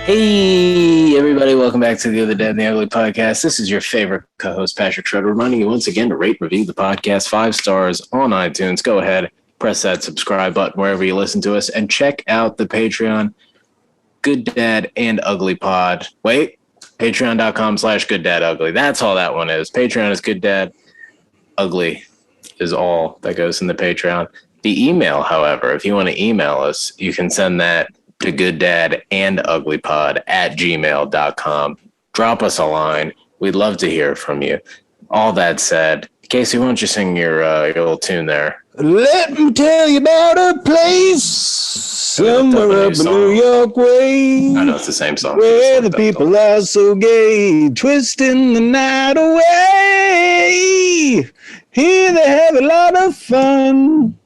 Hey, everybody. Welcome back to the Other Dad and the Ugly podcast. This is your favorite co-host, Patrick Schroeder, reminding you once again to rate and review the podcast 5 stars on iTunes. Go ahead, press that subscribe button wherever you listen to us, and check out the Patreon, Good Dad and Ugly Pod. Wait, patreon.com/GoodDadUgly. That's all that one is. Patreon is Good Dad. Ugly is all that goes in the Patreon. The email, however, if you want to email us, you can send that to gooddadanduglypod@gmail.com. Drop us a line. We'd love to hear from you. All that said, Casey, why don't you sing your little tune there? Let me tell you about a place somewhere up in New York way. I know it's the same song. Where the people are so gay, twisting the night away. Here they have a lot of fun,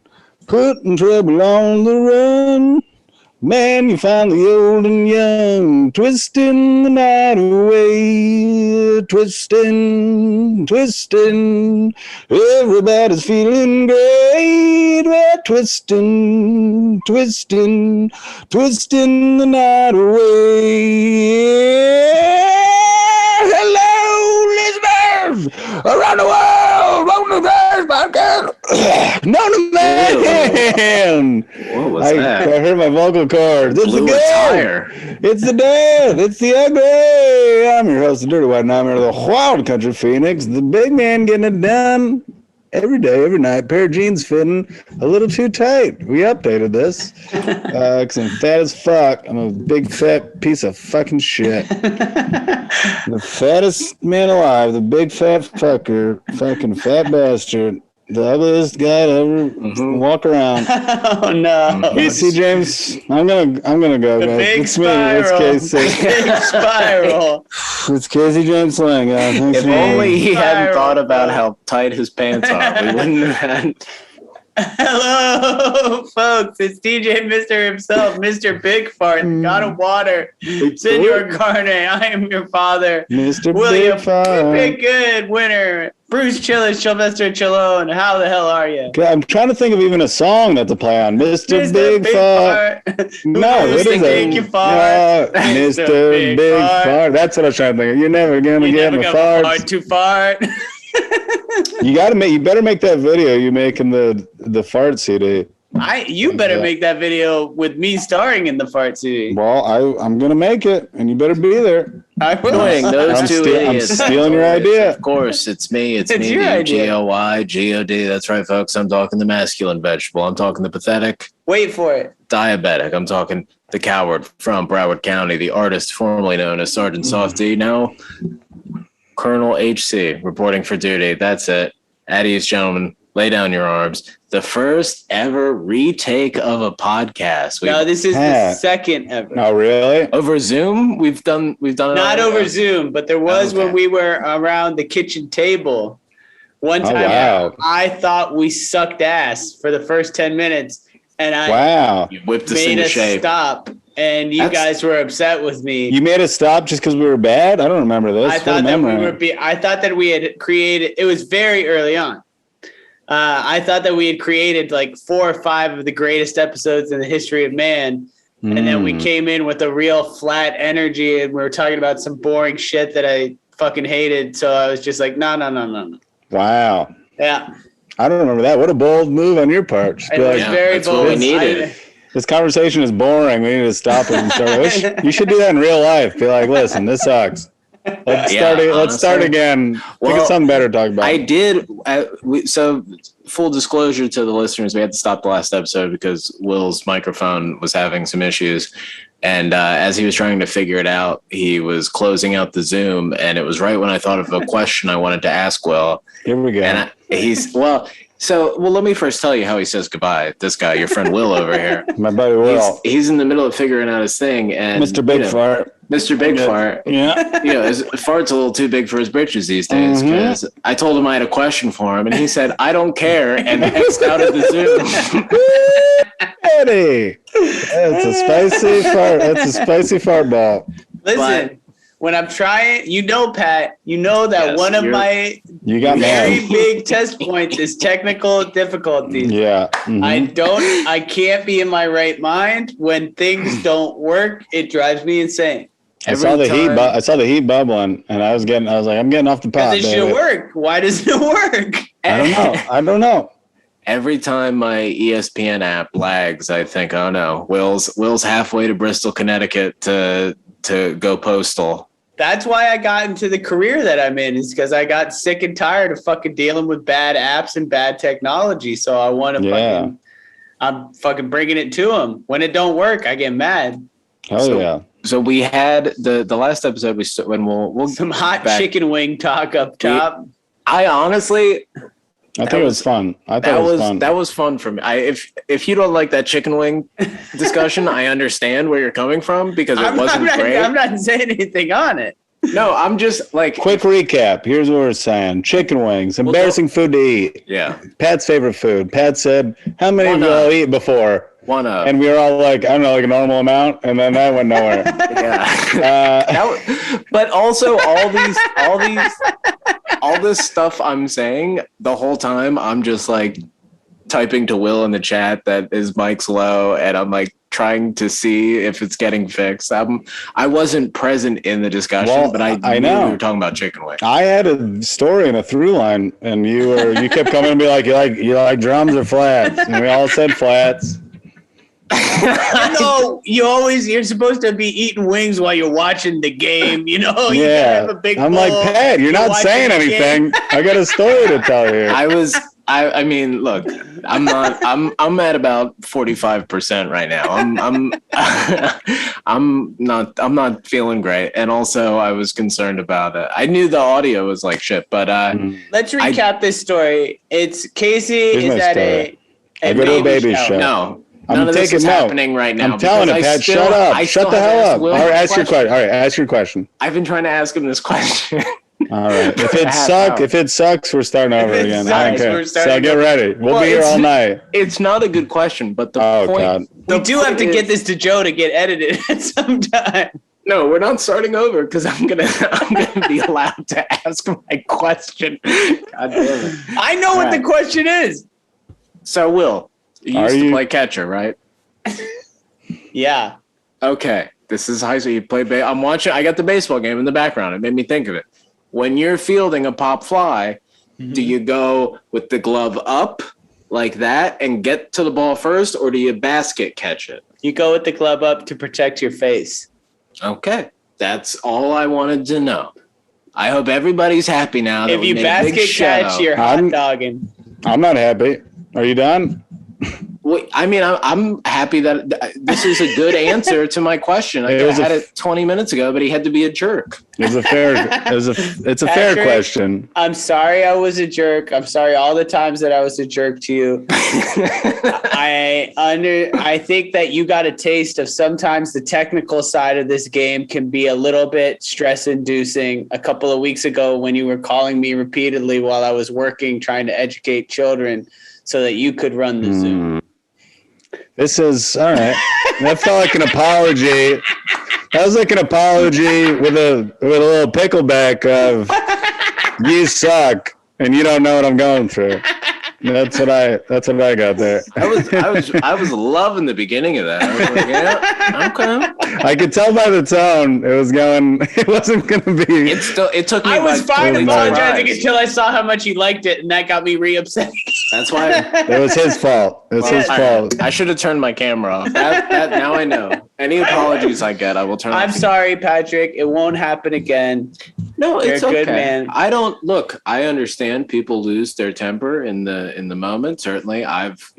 putting trouble on the run. Man, you find the old and young, twisting the night away, twisting, twisting. Everybody's feeling great. We're twisting, twisting, twisting the night away. Hello, listeners around the world. Welcome to the podcast. No, man. What was that? I heard my vocal cords. It's Blew the a dad. tire. It's the dad. It's the ugly. I'm your host, the Dirty White Nightmare of the Wild Country Phoenix. The big man getting it done every day, every night. Pair of jeans fitting a little too tight. We updated this because I'm fat as fuck. I'm a big fat piece of fucking shit. The fattest man alive. The big fat fucker. Fucking fat bastard. The ugliest guy to ever walk around. Oh no! See, James, I'm gonna go, The guys. big It's spiral. me. It's Casey. Big spiral. It's Casey James Slang. Thanks If for only he hadn't Spiral. thought about how tight his pants are, we wouldn't have had. Hello, folks. It's DJ Mister himself, Mr. Big Fart, the God of Water, Senor Carne. I am your father, Mr. William. Big Fart. Big good winner, Bruce Chillis, Sylvester Chillone. How the hell are you, Okay, I'm trying to think of even a song that to play on. Mr. Big Fart. No, Who's what is the it? Big Fart? Mr. Big Fart. That's what I was trying to think of. You're never gonna You get never my got farts. fart too fart. You better make that video. You making the fart CD. You better make that video with me starring in the fart CD. Well, I'm gonna make it, and you better be there. I will. Doing those I'm two I'm idiots. stealing your idea. Of course, it's me. It's me, your the idea. G-O-Y-G-O-D. That's right, folks. I'm talking the masculine vegetable. I'm talking the pathetic Wait for it. diabetic. I'm talking the coward from Broward County, the artist formerly known as Sergeant Softy, now Colonel HC, reporting for duty. That's it. At ease, gentlemen. Lay down your arms. The first ever retake of a podcast. No, this is the second ever. Oh, really? Over Zoom. We've done it Not all. over Zoom, but there was Okay. when we were around the kitchen table. One Oh, time, wow. I thought we sucked ass for the first 10 minutes, and I Wow. You whipped us made into us shape. stop, and you guys were upset with me. You made us stop just because we were bad? I don't remember this. I thought that we had created. It was very early on. I thought that we had created like 4 or 5 of the greatest episodes in the history of man, and then we came in with a real flat energy, and we were talking about some boring shit that I fucking hated. So I was just like, no. Wow. Yeah, I don't remember that. What a bold move on your part. Just it be was like, very that's what bold. we needed. this conversation is boring. We need to stop it and start. You should do that in real life. Be like, listen, this sucks. Let's start again. Think Well, of something better to talk about. I did. So, full disclosure to the listeners, we had to stop the last episode because Will's microphone was having some issues. And as he was trying to figure it out, he was closing out the Zoom. And it was right when I thought of a question I wanted to ask Will. Here we go. And let me first tell you how he says goodbye. This guy, your friend Will over here. My buddy Will. He's in the middle of figuring out his thing. And Mr. Big Fart. Mr. Big Fart. Yeah. His fart's a little too big for his britches these days because I told him I had a question for him and he said, I don't care, and X'd out of the Zoom. Eddie. That's a spicy fart. That's a spicy fart ball. Listen, when I'm trying, Pat, that Yes, one of my You got very mad. big test points is technical difficulties. Yeah. Mhm. I can't be in my right mind. When things don't work, it drives me insane. I saw the heat bubbling, and I was like, I'm getting off the pot. It should work. Why doesn't it work? I don't know. Every time my ESPN app lags, I think, oh no, Will's halfway to Bristol, Connecticut to go postal. That's why I got into the career that I'm in, is because I got sick and tired of fucking dealing with bad apps and bad technology. So I want to I'm fucking bringing it to them. When it don't work, I get mad. So we had the last episode when we'll some hot chicken wing talk up top. I honestly, I think it was fun. That was fun for me. If you don't like that chicken wing discussion, I understand where you're coming from because it wasn't great. I'm not saying anything on it. No, I'm just like quick recap. Here's what we're saying: chicken wings, embarrassing food to eat. Yeah, Pat's favorite food. Pat said, "How many of you all eat before?" One up. And we were all like, I don't know, like a normal amount, and then that went nowhere. But also all this stuff I'm saying the whole time, I'm just like typing to Will in the chat that his mic's low, and I'm like trying to see if it's getting fixed. I wasn't present in the discussion, but I know we were talking about chicken wings. I had a story and a through line, and you kept coming and be like, you like drums or flats, and we all said flats. You're supposed to be eating wings while you're watching the game. You have a big I'm like, Pat, you're not saying anything. I got a story to tell you. I mean, look, I'm at about 45% right now. I'm not feeling great. And also I was concerned about it. I knew the audio was like shit, but let's recap this story. It's Casey is at a baby show. No. None of this is happening right now. I'm telling it, Pat, shut up. Shut the hell up. All right, ask your question. All right, ask your question. I've been trying to ask him this question. All right. If it sucks, we're starting over again. Okay. So get ready. We'll be here all night. It's not a good question, but the point. God. We do have to get this to Joe to get edited at some time. No, we're not starting over because I'm gonna be allowed to ask my question. God damn it. I know what the question is. So, Will, you used to play catcher, right? Yeah. Okay. This is high school. You play I'm watching. I got the baseball game in the background. It made me think of it. When you're fielding a pop fly, do you go with the glove up like that and get to the ball first, or do you basket catch it? You go with the glove up to protect your face. Okay. That's all I wanted to know. I hope everybody's happy now. If you basket catch, you're hot dogging. I'm not happy. Are you done? Well, I mean, I'm happy that this is a good answer to my question. I had it 20 minutes ago, but he had to be a jerk. It's a fair question. I'm sorry I was a jerk. I'm sorry all the times that I was a jerk to you. I think that you got a taste of sometimes the technical side of this game can be a little bit stress-inducing. A couple of weeks ago when you were calling me repeatedly while I was working trying to educate children so that you could run the Zoom. This is all right. That felt like an apology. That was like an apology with a little pickleback of you suck and you don't know what I'm going through. That's what I got there. I was loving the beginning of that. I was like, yeah, okay. I could tell by the tone it wasn't gonna be. It took me. I was fine apologizing until I saw how much he liked it, and that got me re-upset. That's why it was his fault. It was his fault. I should have turned my camera off. That now I know. Any apologies I get, I will turn. I'm sorry, Patrick. It won't happen again. No, it's You're a okay. good man. I understand people lose their temper in the moment. Certainly, I've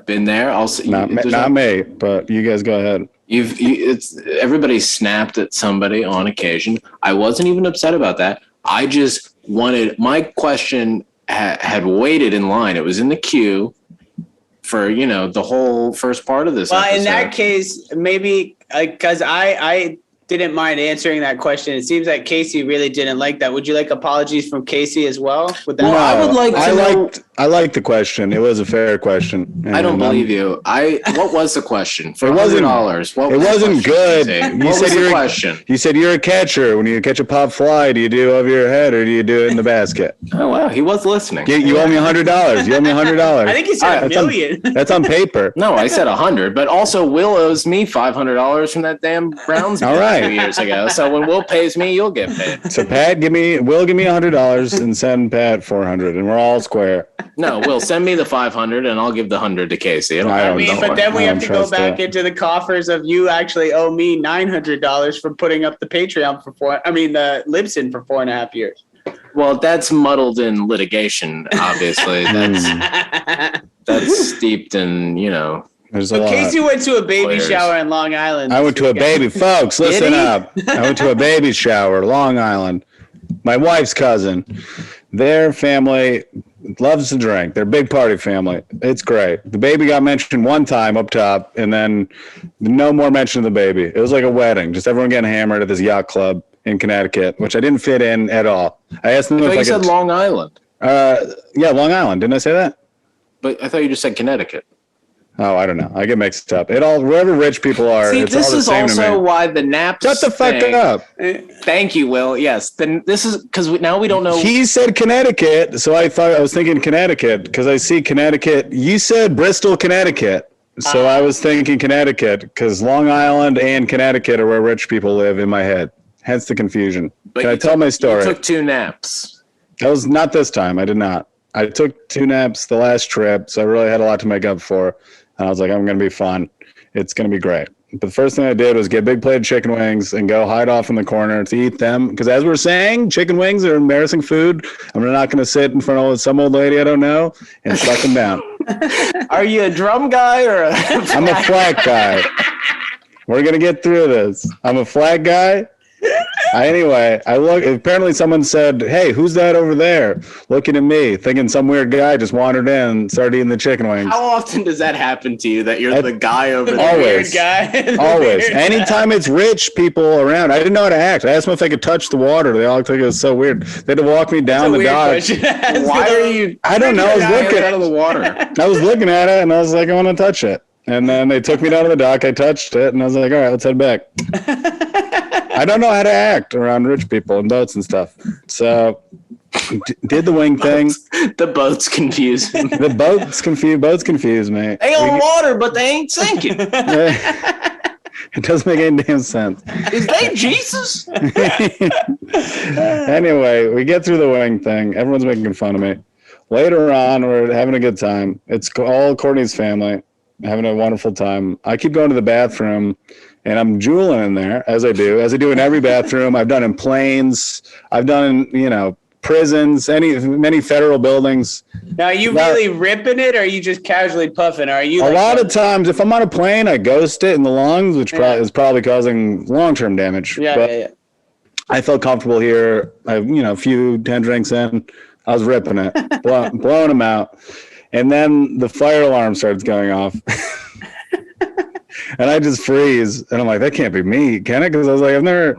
been there. Not me, but you guys go ahead. Everybody snapped at somebody on occasion. I wasn't even upset about that. I just wanted my question had waited in line. It was in the queue for the whole first part of this episode. In that case, maybe because I didn't mind answering that question. It seems like Casey really didn't like that. Would you like apologies from Casey as well? I would like to know. I like the question. It was a fair question. I don't believe you. What was the question? For It wasn't $100. It wasn't good. What was the question? You said you're a catcher. When you catch a pop fly, do you do it over your head or do you do it in the basket? Oh wow, he was listening. You owe me $100. You owe me $100. I think he said $1 million. That's on paper. No, I said 100, but also Will owes me $500 from that damn Browns All right. 2 years ago. So when Will pays me, you'll get paid. So Pat, give me $100 and send Pat $400, and we're all square. No, Will, send me the 500 and I'll give the 100 to Casey. But then we have to go back into the coffers of you actually owe me $900 for putting up the Patreon the Libsyn for 4.5 years. Well, that's muddled in litigation, obviously. That's steeped in, There's So a lot. Casey went to a baby Lawyers. shower in Long Island. I went to a baby, folks, listen up. I went to a baby shower, Long Island. My wife's cousin. Their family loves to drink. They're a big party family. It's great. The baby got mentioned one time up top, and then no more mention of the baby. It was like a wedding. Just everyone getting hammered at this yacht club in Connecticut, which I didn't fit in at all. I asked them I if thought I you said could. Long Island, Yeah, Long Island. Didn't I say that? but I thought you just said Connecticut. Oh, I don't know. I get mixed up. Wherever rich people are, See, it's this all the is same to also me. why the naps. Shut the fuck thing- up. Thank you, Will. Yes, then this is because now we don't know. He said Connecticut, so I was thinking Connecticut because I see Connecticut. You said Bristol, Connecticut, so I was thinking Connecticut because Long Island and Connecticut are where rich people live in my head. Hence the confusion. But Can I you tell took- my story? You took 2 naps. That was not this time. I did not. I took 2 naps the last trip, so I really had a lot to make up for. And I was like, I'm going to be fun. It's going to be great. But the first thing I did was get a big plate of chicken wings and go hide off in the corner to eat them. Because as we're saying, chicken wings are embarrassing food. I'm not going to sit in front of some old lady I don't know and suck them down. Are you a drum guy or I'm a flat guy. We're going to get through this. I'm a flat guy. Anyway, I look. Apparently, someone said, "Hey, who's that over there?" Looking at me, thinking some weird guy just wandered in and started eating the chicken wings. How often does that happen to you that you're the guy over there? Always. Weird guy. Always. Weird guy. Anytime it's rich people around, I didn't know how to act. I asked them if I could touch the water. They all took it was so weird. They had to walk me down the Weird dock. question. Why are you? I don't know. I was Get looking. out of the water. I was looking at it and I was like, I want to touch it. And then they took me down to the dock. I touched it and I was like, all right, let's head back. I don't know how to act around rich people and boats and stuff. So did the wing thing. The boats confuse him. The boats confuse me. They on water, but they ain't sinking. It doesn't make any damn sense. Is they Jesus? Anyway, we get through the wing thing. Everyone's making fun of me. Later on, we're having a good time. It's all Courtney's family having a wonderful time. I keep going to the bathroom, and I'm drooling in there, as I do in every bathroom. I've done in planes. I've done in, prisons, many federal buildings. Now, are you really ripping it, or are you just casually puffing? Or are you A lot of times, if I'm on a plane, I ghost it in the lungs, which is probably causing long-term damage. Yeah. I felt comfortable here. A few 10 drinks in, I was ripping it, blowing them out. And then the fire alarm starts going off. And I just freeze. And I'm like, that can't be me, can it? Because I was like,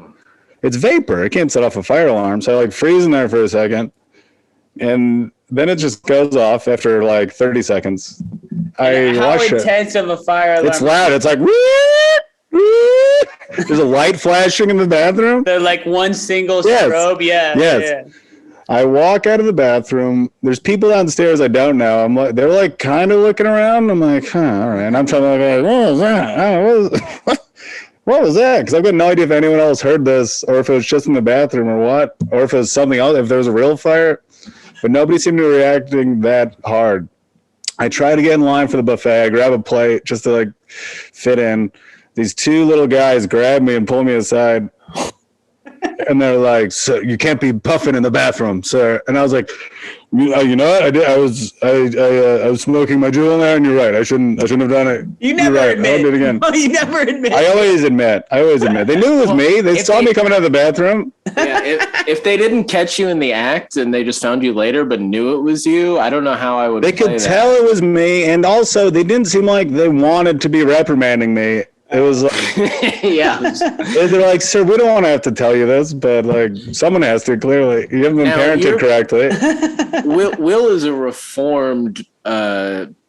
it's vapor. It can't set off a fire alarm. So I freeze in there for a second. And then it just goes off after 30 seconds. How intense of a fire alarm? It's loud. It's like, there's a light flashing in the bathroom. They're like one single Yes. strobe. Yeah. Yes. Yeah. I walk out of the bathroom. There's people downstairs I don't know. They're kind of looking around. I'm like, huh, all right. And I'm trying to what was that? What was that? Because I've got no idea if anyone else heard this or if it was just in the bathroom or what, or if it was something else, if there was a real fire. But nobody seemed to be reacting that hard. I try to get in line for the buffet. I grab a plate just to fit in. These 2 little guys grab me and pull me aside. And they're like, "So you can't be puffing in the bathroom, sir." And I was like, "You know what? I did. I was smoking my jewel in there, and you're right. I shouldn't have done it." You never You're right. admit. I did it again. You never admit. I always admit. They knew it was me. They if saw they- me coming out of the bathroom. Yeah, if they didn't catch you in the act and they just found you later but knew it was you, I don't know how I would They play could that. tell it was me, and also they didn't seem like they wanted to be reprimanding me. It was like, Yeah. they're like, sir, we don't want to have to tell you this, but like someone has to. Clearly, you haven't been Now, parented correctly. Will is a reformed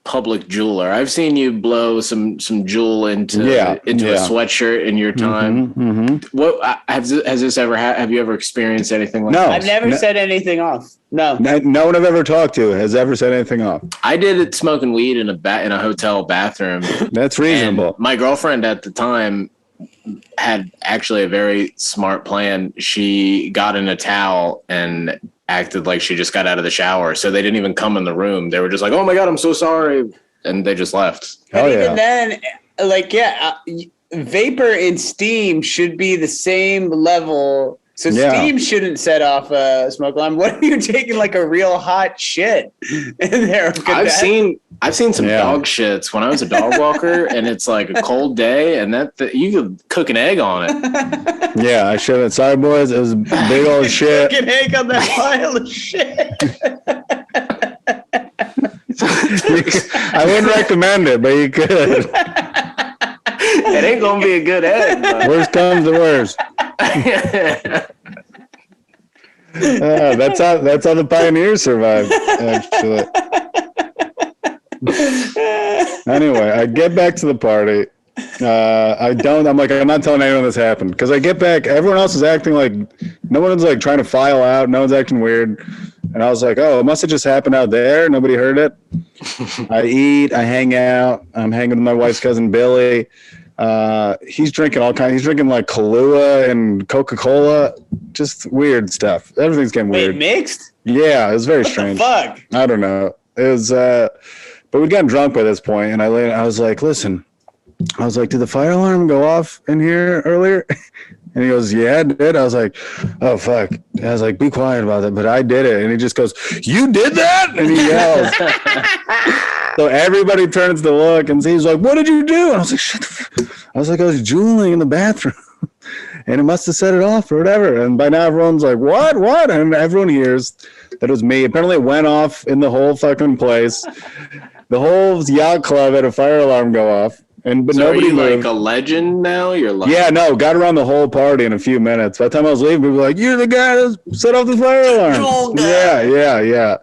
public jeweler. I've seen you blow some jewel into a sweatshirt in your time. What has this ever have you ever experienced anything like that? I've never said anything off. No one I've ever talked to has ever said anything off. I did it smoking weed in a hotel bathroom. That's reasonable. And my girlfriend at the time had actually a very smart plan. She got in a towel and acted like she just got out of the shower. So they didn't even come in the room. They were just like, "Oh my God, I'm so sorry." And they just left. Hell yeah. Even then, vapor and steam should be the same level. So steam shouldn't set off a smoke alarm. What if you're taking like a real hot shit in there? I've seen some dog shits when I was a dog walker, and it's like a cold day, and that you could cook an egg on it. Yeah, I showed it. Sorry, boys. It was big old shit. Cook an egg on that pile of shit. I wouldn't recommend it, but you could. It ain't gonna be a good egg. Worst comes to worst. That's how the pioneers survived, actually. Anyway, I get back to the party. I'm not telling anyone this happened, because I get back, everyone else is acting like, no one's like trying to file out, no one's acting weird, and I was like, oh, it must have just happened out there, nobody heard it. I eat, I hang out, I'm hanging with my wife's cousin Billy. He's drinking all kinds. He's drinking like Kahlua and Coca-Cola, just weird stuff. Everything's getting weird. Wait, mixed? Yeah, it was very strange. Fuck. I don't know. It was, but we'd gotten drunk by this point, and I was like, listen, did the fire alarm go off in here earlier? And he goes, yeah, it did. I was like, oh, fuck. I was like, be quiet about that. But I did it. And he just goes, you did that? And he yells. So everybody turns to look, and he's like, what did you do? And I was like, shut the fuck. I was like, I was jeweling in the bathroom. And it must have set it off or whatever. And by now everyone's like, what? And everyone hears that it was me. Apparently it went off in the whole fucking place. The whole yacht club had a fire alarm go off. But so nobody are you moved. like a legend now? You're like, yeah, no, got around the whole party in a few minutes. By the time I was leaving, people were like, you're the guy that set off the fire alarm. Yeah.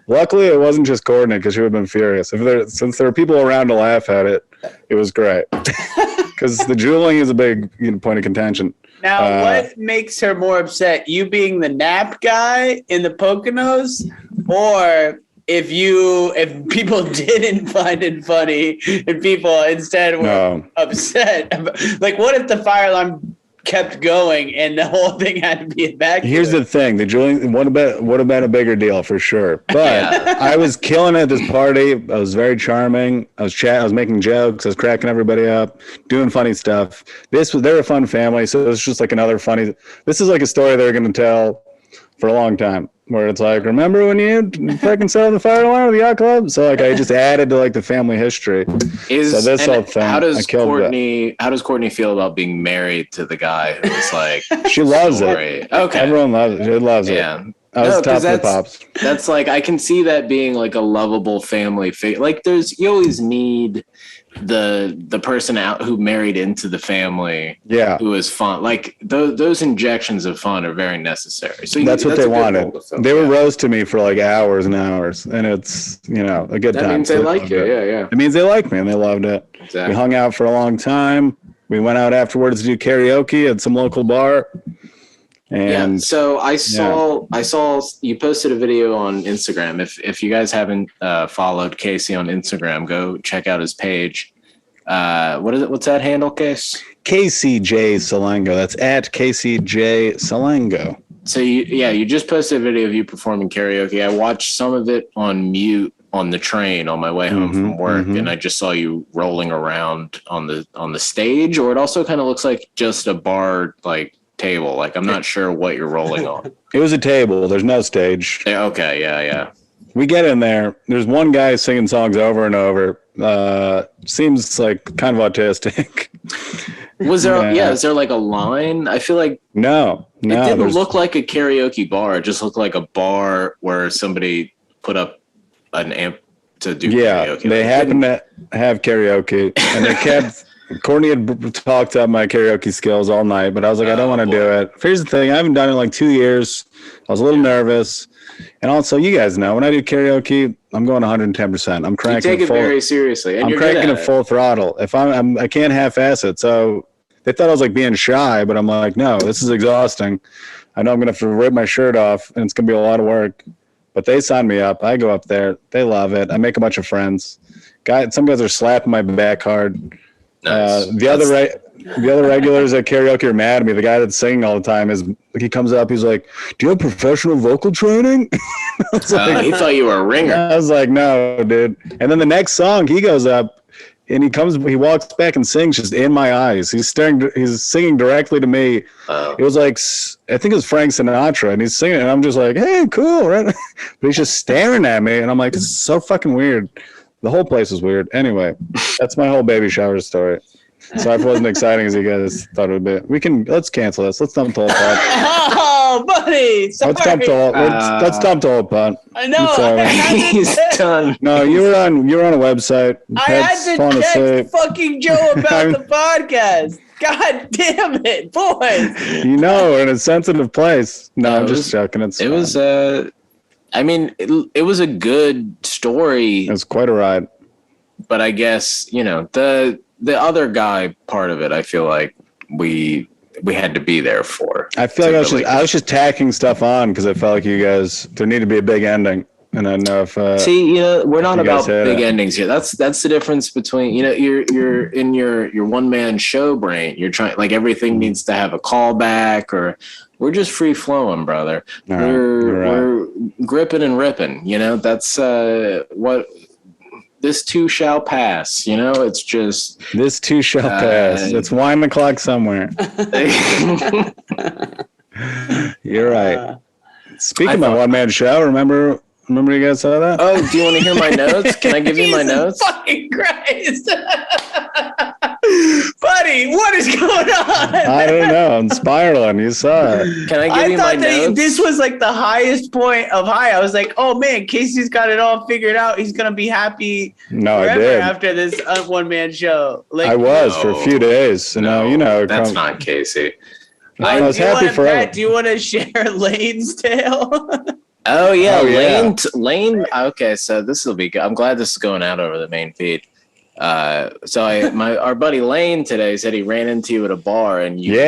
Luckily, it wasn't just Courtney, because she would have been furious. Since there were people around to laugh at it, it was great. Because the jeweling is a big point of contention. Now, what makes her more upset? You being the nap guy in the Poconos, or if people didn't find it funny and people instead were upset? Like, what if the fire alarm kept going and the whole thing had to be evacuated? Here's the thing: the jeweling would have been a bigger deal for sure. But I was killing it at this party. I was very charming. I was making jokes. I was cracking everybody up, doing funny stuff. They're a fun family, so it was just like another funny. This is like a story they're going to tell for a long time, where it's like, remember when you fucking set off the fire alarm at the yacht club? So like I just added to like the family history. So this whole thing, how does Courtney feel about being married to the guy who was like, she loves it. Okay, everyone loves it. She loves it. Yeah. I was top of the pops. That's like, I can see that being like a lovable family figure. Like you always need the person out who married into the family, who is fun. Like those injections of fun are very necessary. So that's what they wanted. They were roasting me for like hours and hours, and it's a good time. That means they like you. Yeah. It means they like me and they loved it. Exactly. We hung out for a long time. We went out afterwards to do karaoke at some local bar. And so I saw you posted a video on Instagram. If you guys haven't followed Casey on Instagram, go check out his page. What is it? What's that handle, Case? KCJ Salango. That's at KCJ Salango. So you just posted a video of you performing karaoke. I watched some of it on mute on the train on my way home from work, and I just saw you rolling around on the stage. Or it also kind of looks like just a bar table. Like, I'm not sure what you're rolling on. It was a table. There's no stage. Okay. Yeah. We get in there. There's one guy singing songs over and over. Seems like kind of autistic. Was there? Is there like a line? I feel like no. It didn't look like a karaoke bar. It just looked like a bar where somebody put up an amp to do karaoke. They happened to have karaoke, and Courtney had talked up my karaoke skills all night, but I was like, I don't want to do it. Here's the thing. I haven't done it in like 2 years. I was a little nervous. And also, you guys know, when I do karaoke, I'm going 110%. I'm cranking You take it very seriously. And I'm cranking it full throttle. If I can't half-ass it. So they thought I was like being shy, but I'm like, no, this is exhausting. I know I'm going to have to rip my shirt off, and it's going to be a lot of work. But they signed me up. I go up there. They love it. I make a bunch of friends. Some guys are slapping my back hard. Nice. The other regulars at karaoke are mad at me. The guy that's singing all the time he comes up. He's like, "Do you have professional vocal training?" He thought you were a ringer. I was like, "No, dude." And then the next song, he goes up and he walks back and sings just in my eyes. He's singing directly to me. Oh. It was like, I think it was Frank Sinatra, and he's singing, and I'm just like, "Hey, cool," right? But he's just staring at me, and I'm like, "This is so fucking weird." The whole place is weird. Anyway, that's my whole baby shower story. Sorry if it wasn't exciting as you guys thought it would be. Let's cancel this. Let's dump the whole pot. Oh, buddy. Sorry. Let's dump the whole pot. I know. He's done. No, you were on a website. I had to text fucking Joe about the podcast. God damn it, boys. You know, we're in a sensitive place. No, I'm just joking. It was I mean, it was a good story. It was quite a ride. But I guess, you know, the other guy part of it, I feel like we had to be there for. I feel like I was just tacking stuff on because I felt like you guys, there needed to be a big ending. And I know if see, you know, we're not about big endings here. That's the difference between, you know, you're in your one man show brain. You're trying, like, everything needs to have a callback, or we're just free flowing, brother. We're gripping and ripping. You know, that's what this too shall pass. You know, it's just this too shall pass. It's wine o'clock somewhere. You're right. Speaking of my one man show, remember you guys saw that? Oh, do you want to hear my notes? Can I give you my notes? Fucking Christ. Buddy, what is going on? I don't know. I'm spiraling. You saw it. Can I give you my notes? I thought this was like the highest point of high. I was like, oh man, Casey's got it all figured out. He's going to be happy forever after this one-man show. Like, I was for a few days. You know, that's not Casey. I was happy forever. Pat, do you want to share Lane's tale? Oh yeah, Lane. Okay, so this will be good. I'm glad this is going out over the main feed. Our buddy Lane today said he ran into you at a bar, and you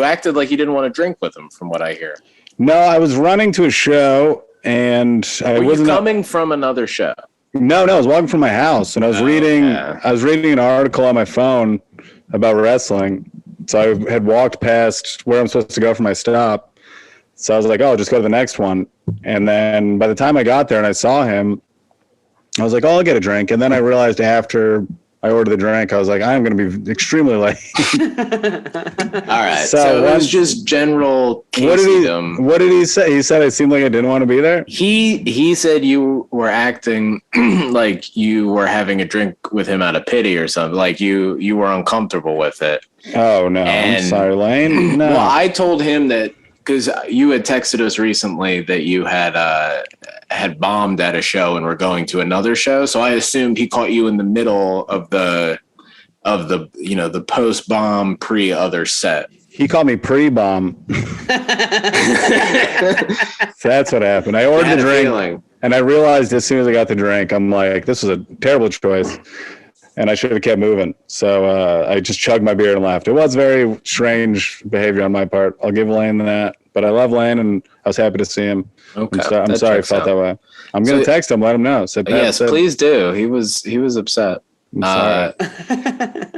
acted like you didn't want to drink with him, from what I hear. No, I was running to a show, and I wasn't coming from another show. No, I was walking from my house, and I was reading an article on my phone about wrestling. So I had walked past where I'm supposed to go for my stop. So I was like, oh, I'll just go to the next one. And then by the time I got there and I saw him, I was like, oh, I'll get a drink. And then I realized after I ordered the drink, I was like, I'm going to be extremely late. All right. So it was just general Casey-dom. What did he say? He said I seemed like I didn't want to be there? He said you were acting like you were having a drink with him out of pity or something. Like you were uncomfortable with it. Oh, no. I'm sorry, Lane. No. Well, I told him that because you had texted us recently that you had bombed at a show and were going to another show. So I assumed he caught you in the middle of the the post-bomb pre-other set. He called me pre-bomb. So that's what happened. I ordered the drink, and I realized as soon as I got the drink, I'm like, this was a terrible choice, and I should have kept moving. So I just chugged my beer and left. It was very strange behavior on my part. I'll give Lane that. But I love Lane, and I was happy to see him. Okay. I'm sorry I felt that way. I'm going to text him, let him know. Yes, please do. He was upset. I'm sorry.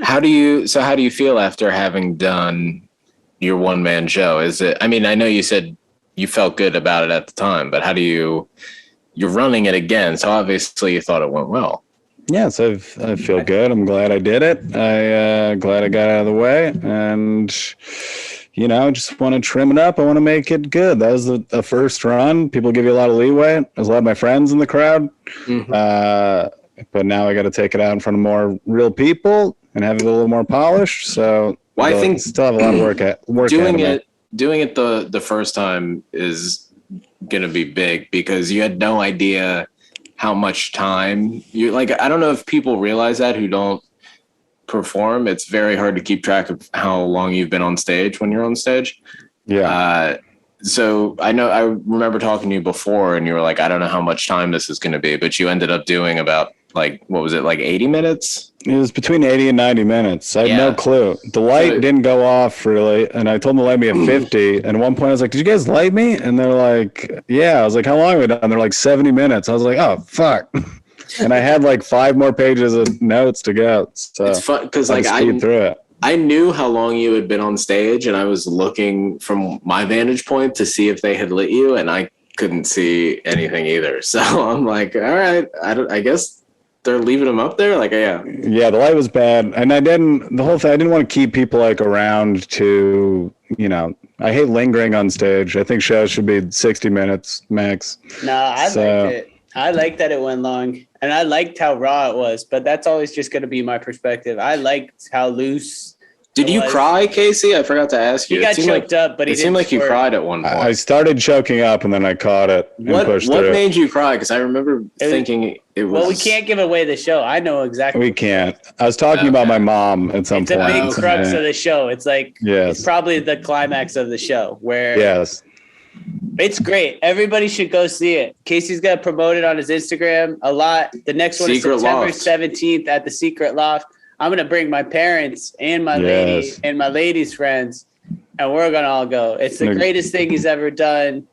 How do you feel after having done your one-man show? Is it? I mean, I know you said you felt good about it at the time, but you're running it again, so obviously you thought it went well. Yes, I feel good. I'm glad I did it. Glad I got out of the way, and just want to trim it up. I want to make it good. That was the first run. People give you a lot of leeway. There's a lot of my friends in the crowd. Mm-hmm. But now I got to take it out in front of more real people and have it a little more polished. So I think still have a lot of work doing it the first time is going to be big because you had no idea how much time you like. I don't know if people realize that who don't perform, it's very hard to keep track of how long you've been on stage when you're on stage. Yeah. So I remember talking to you before and you were like, I don't know how much time this is going to be, but you ended up doing about like, what was it? Like 80 minutes? It was between 80 and 90 minutes. I had no clue. The light didn't go off really. And I told them to light me at 50. And at one point I was like, did you guys light me? And they're like, yeah. I was like, how long have we done? They're like 70 minutes. I was like, oh, fuck. And I had like 5 more pages of notes to go. So it's fun because like I knew how long you had been on stage and I was looking from my vantage point to see if they had lit you and I couldn't see anything either. So I'm like, all right, I guess they're leaving them up there. Like, yeah, the light was bad. And I didn't want to keep people like around to, I hate lingering on stage. I think shows should be 60 minutes max. No, I liked it. I liked that it went long and I liked how raw it was, but that's always just going to be my perspective. I liked how loose. Did you cry, Casey? I forgot to ask you. He got choked up, but it seemed like you cried at one point. I started choking up and then I caught it. What made you cry? Because I remember thinking it was. Well, we can't give away the show. I know exactly. We can't. I was talking about my mom at some point. It's a big crux of the show. It's like, it's probably the climax of the show where. Yes. It's great. Everybody should go see it. Casey's going to promote it on his Instagram a lot. The next one is September 17th at the Secret Loft. I'm going to bring my parents and my lady and my lady's friends, and we're going to all go. It's the greatest thing he's ever done.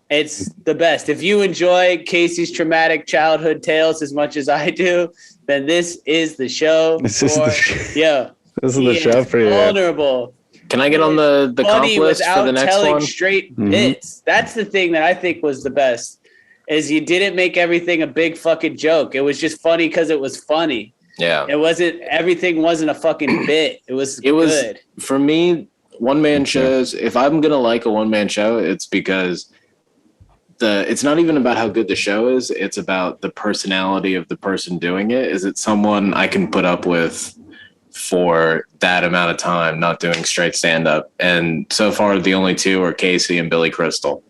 It's the best. If you enjoy Casey's traumatic childhood tales as much as I do, then this is the show. This is the show for you. Vulnerable. Can I get on the comp list for the next telling one? Straight bits. That's the thing that I think was the best. Is you didn't make everything a big fucking joke. It was just funny because it was funny. Yeah. Everything wasn't a fucking bit. It was good. For me, one-man shows, if I'm going to like a one-man show, it's because it's not even about how good the show is. It's about the personality of the person doing it. Is it someone I can put up with for that amount of time, not doing straight stand-up? And so far, the only two are Casey and Billy Crystal.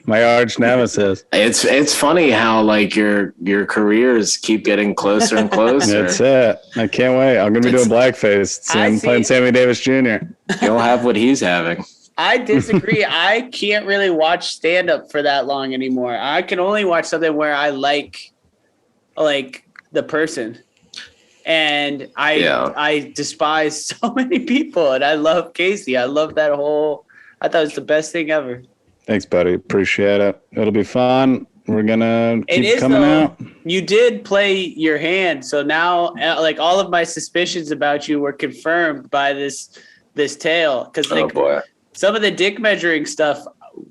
my arch nemesis. It's funny how like your careers keep getting closer and closer. That's it. I can't wait. I'm gonna be doing blackface soon, playing Sammy Davis Jr. You'll have what he's having. I disagree. I can't really watch stand-up for that long anymore. I can only watch something where I like the person. And I despise so many people, and I love Casey. I love that whole. I thought it was the best thing ever. Thanks, buddy. Appreciate it. It'll be fun. We're gonna keep coming out. You did play your hand, so now like all of my suspicions about you were confirmed by this tale. Because some of the dick measuring stuff,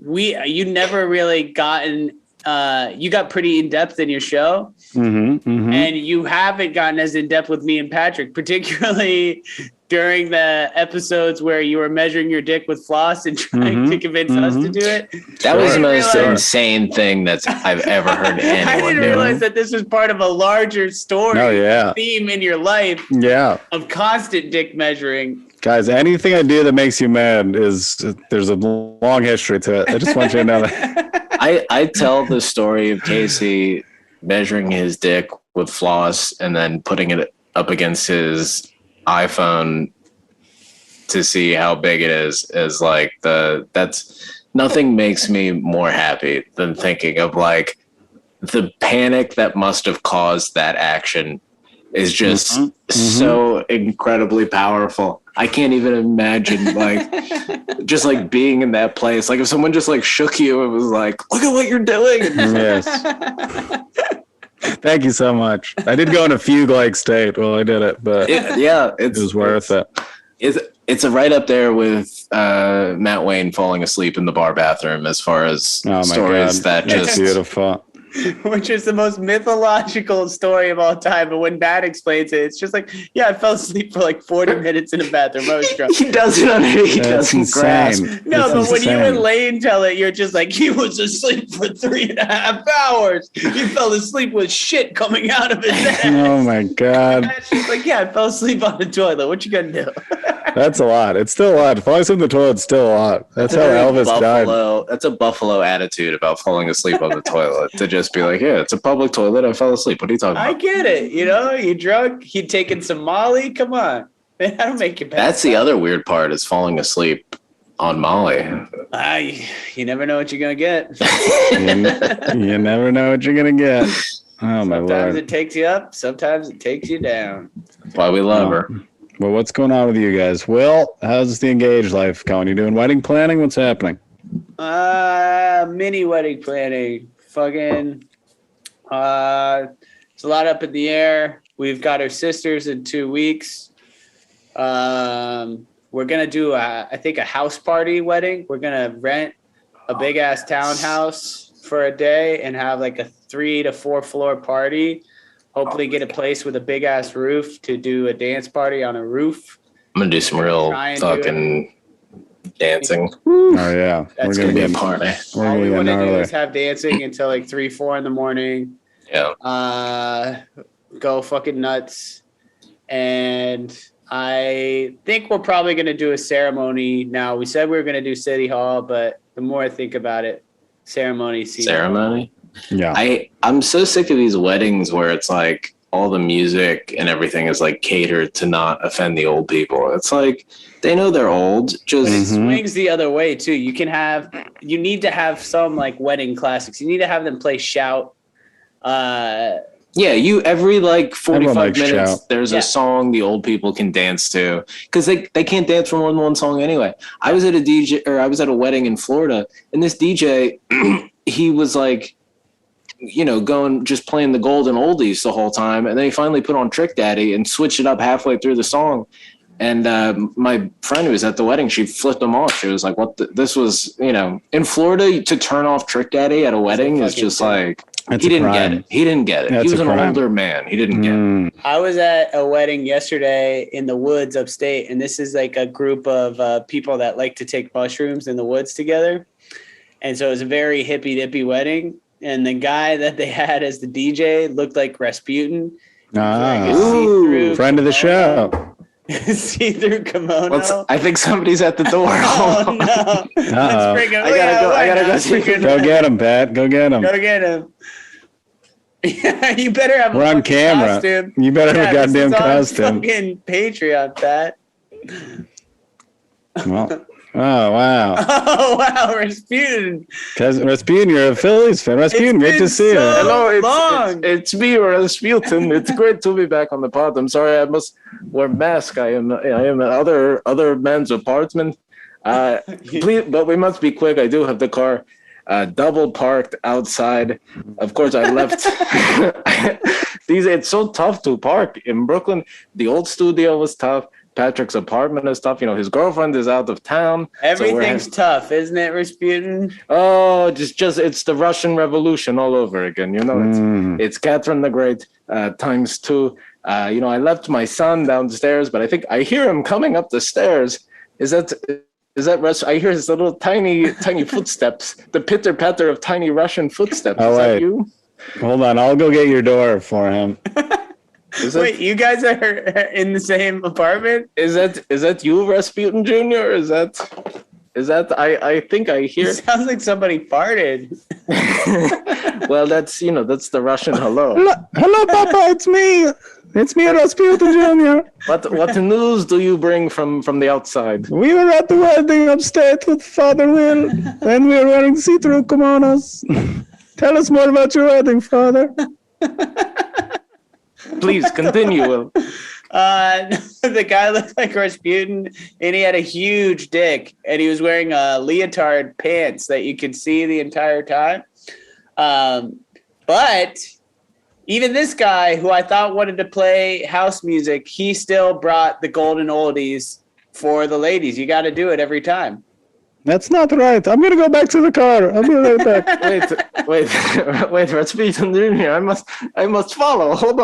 you never really gotten. You got pretty in depth in your show, and you haven't gotten as in depth with me and Patrick, particularly during the episodes where you were measuring your dick with floss and trying to convince us to do it. That was the most insane thing I've ever heard anyone I didn't realize that this was part of a larger story theme in your life of constant dick measuring. Guys, anything I do that makes you mad there's a long history to it. I just want you to know that. I tell the story of Casey measuring his dick with floss and then putting it up against his iPhone to see how big it is like that's nothing makes me more happy than thinking of like the panic that must have caused that action is just so incredibly powerful. I can't even imagine like just like being in that place. Like if someone just like shook you and was like, look at what you're doing. Yes. Thank you so much. I did go in a fugue-like state while I did it, but it was worth it. It's right up there with Matt Wayne falling asleep in the bar bathroom as far as stories that That's beautiful. Which is the most mythological story of all time. But when Matt explains it, it's just like, I fell asleep for like 40 minutes in a bathroom. I was drunk. He doesn't grasp. No, but when you and Lane tell it, you're just like, he was asleep for 3.5 hours. He fell asleep with shit coming out of his ass. Oh my God. She's like, I fell asleep on the toilet. What you gonna do? That's a lot. It's still a lot. Falling asleep in the toilet's still a lot. That's how Elvis died. That's a buffalo attitude about falling asleep on the toilet. To just be like, yeah, it's a public toilet. I fell asleep. What are you talking about? I get it. You know, you drunk. You taking some Molly. Come on, that'll make you. That's the other weird part is falling asleep on Molly. You never know what you're gonna get. You never know what you're gonna get. Oh my lord! Sometimes it takes you up. Sometimes it takes you down. That's why we love her. Well, what's going on with you guys? Will, how's the engaged life going? You doing wedding planning? What's happening? Mini wedding planning. Fucking. It's a lot up in the air. We've got our sisters in 2 weeks. We're gonna do I think a house party wedding. We're gonna rent a big ass townhouse for a day and have like a 3 to 4 floor party. Hopefully get a place with a big ass roof to do a dance party on a roof. I'm gonna do some real fucking dancing. Oh yeah, That's gonna be a party. All we want to do is have dancing until like 3, 4 in the morning. Yeah. Go fucking nuts. And I think we're probably gonna do a ceremony now. We said we were gonna do City Hall, but the more I think about it, ceremony. Yeah. I'm so sick of these weddings where it's like all the music and everything is like catered to not offend the old people. It's like they know they're old. Just it swings the other way too. You need to have some like wedding classics. You need to have them play Shout. Every like 45 minutes Shout. there's a song the old people can dance to because they can't dance for more than one song anyway. I was at a wedding in Florida and this DJ he was like going just playing the golden oldies the whole time, and then he finally put on Trick Daddy and switched it up halfway through the song. And my friend who was at the wedding, she flipped him off. She was like, "What? This was in Florida to turn off Trick Daddy at a wedding is just like he didn't get it. He didn't get it. He was an older man. He didn't get it." I was at a wedding yesterday in the woods upstate, and this is like a group of people that like to take mushrooms in the woods together. And so it was a very hippy dippy wedding. And the guy that they had as the DJ looked like Rasputin. Friend of the show. See-through kimono. I think somebody's at the door. Oh, no. Let's bring him. I gotta go see him. Go get him, Pat. Go get him. Go get him. Yeah, you better have We're on camera. Costume. You better have a goddamn costume. Fucking Patreon, Pat. Well, oh, wow. Oh, wow, Rasputin. Rasputin, you're a Phillies fan. Rasputin, great to see you. Hello, it's me, Rasputin. It's great to be back on the pod. I'm sorry, I must wear mask. I am other man's apartment. Please, but we must be quick. I do have the car double parked outside. Of course, I left. It's so tough to park in Brooklyn. The old studio was tough. Patrick's apartment is tough. His girlfriend is out of town. Everything's tough, isn't it, Rasputin? Oh, just it's the Russian Revolution all over again. It's Catherine the Great times 2. I left my son downstairs, but I think I hear him coming up the stairs. Is that I hear his little tiny footsteps, the pitter patter of tiny Russian footsteps. Oh, is wait. that you? Hold on, I'll go get your door for him. Wait, you guys are in the same apartment? Is that you, Rasputin Jr.? Is that I think I hear. It sounds like somebody farted. Well, that's the Russian hello. Hello, Papa, it's me. It's me, Rasputin Jr. What news do you bring from the outside? We were at the wedding upstate with Father Will, and we were wearing see-through kimonos. Tell us more about your wedding, Father. Please continue, Will. The guy looked like Rasputin, and he had a huge dick, and he was wearing leotard pants that you could see the entire time. But even this guy, who I thought wanted to play house music, he still brought the golden oldies for the ladies. You got to do it every time. That's not right. I'm going to go back to the car. I'll be right back. Wait, Rasputin Jr. I must follow. Hold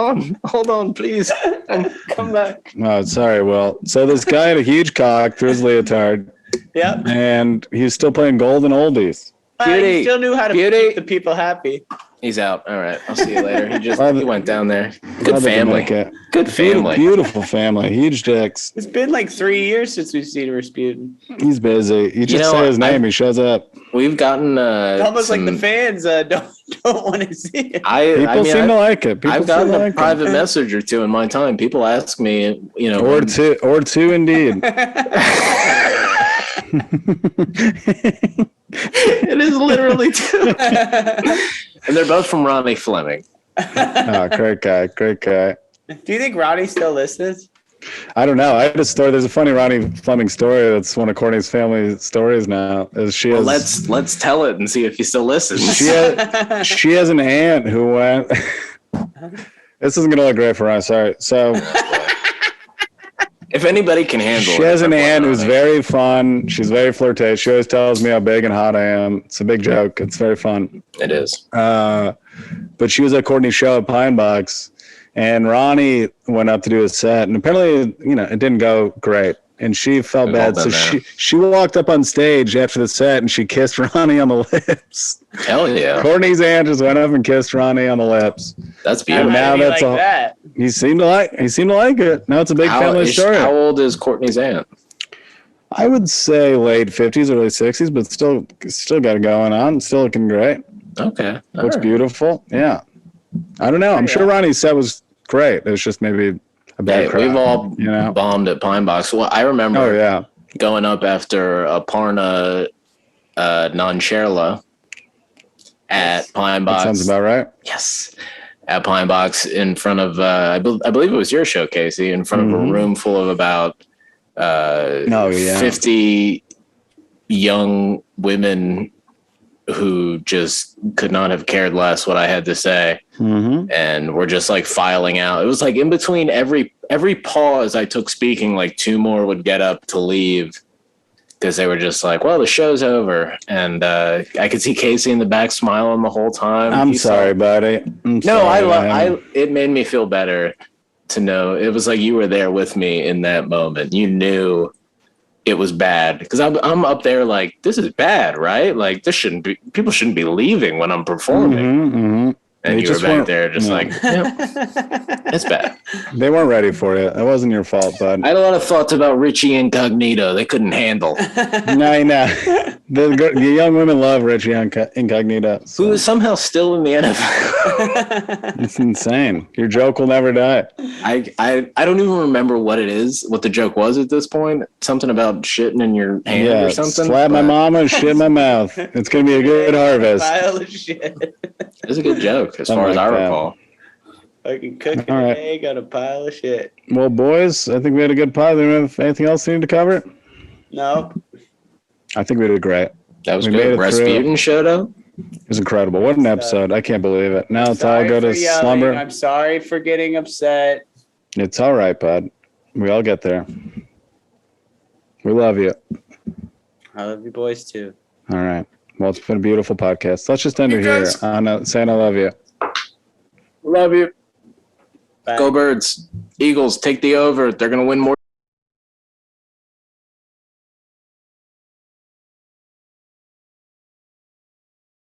on, please. And come back. Oh, sorry, Will. So this guy had a huge cock through his leotard. Yep. And he's still playing golden oldies. He still knew how to keep the people happy. He's out. All right. I'll see you later. He went down there. Good Glad they can family. make it. Good family. Beautiful family. Huge dicks. It's been like 3 years since we've seen Rasputin. He's busy. You just say his name, he shows up. We've gotten It's almost like the fans don't want to see it. People seem to like it. I've gotten a private message or two in my time. People ask me, you know, or two indeed. It is literally two. And they're both from Ronnie Fleming. Oh, great guy. Do you think Ronnie still listens? I don't know. I had a story. There's a funny Ronnie Fleming story. That's one of Courtney's family stories now. Let's tell it and see if he still listens. She has an aunt who went. This isn't gonna look great for us. Sorry. So. If anybody can handle it. She has an aunt who's very fun. She's very flirtatious. She always tells me how big and hot I am. It's a big joke. It's very fun. It is. But she was at Courtney's show at Pine Box, and Ronnie went up to do a set, and apparently, it didn't go great. And she felt bad. So she walked up on stage after the set, and she kissed Ronnie on the lips. Hell yeah. Courtney's aunt just went up and kissed Ronnie on the lips. That's beautiful. Now that's like that. He seemed to like it. Now it's a big family story. How old is Courtney's aunt? I would say late 50s, early 60s, but still got it going on. Still looking great. Okay. Looks beautiful. Yeah. I don't know. I'm sure Ronnie's set was great. It was just maybe a bad crowd. We've all bombed at Pine Box. Well, I remember going up after a Parna non-Sherla at Pine Box. That sounds about right. Yes. At Pine Box in front of, I believe it was your show, Casey, in front of a room full of about 50 young women who just could not have cared less what I had to say. Mm-hmm. And we're just like filing out. It was like in between every pause I took speaking, like two more would get up to leave because they were just like, well, the show's over. And I could see Casey in the back smiling the whole time. I'm sorry, buddy. It made me feel better to know. It was like you were there with me in that moment. You knew it was bad because I'm up there like, this is bad, right? Like people shouldn't be leaving when I'm performing. Mm-hmm, mm-hmm. And you were back there just like, it's bad. They weren't ready for you. It wasn't your fault, bud. I had a lot of thoughts about Richie Incognito. They couldn't handle. No. The young women love Richie Incognito. So. Who is somehow still in the NFL. It's insane. Your joke will never die. I don't even remember what it is, what the joke was at this point. Something about shitting in your hand or something. Slap my mama, shit in my mouth. It's going to be a good harvest. Pile of shit. It's a good joke, as far as I recall. Fucking cooking an egg on a pile of shit. Well, boys, I think we had a good pod. Do we have anything else we need to cover? No. I think we did great. That was good. Rasputin showed up. It was incredible. What an episode. I can't believe it. Now it's all go to slumber. I'm sorry for getting upset. It's all right, bud. We all get there. We love you. I love you boys, too. All right. Well, it's been a beautiful podcast. Let's just end it here on saying I love you. Love you. Bye. Go Birds. Eagles, take the over. They're going to win more.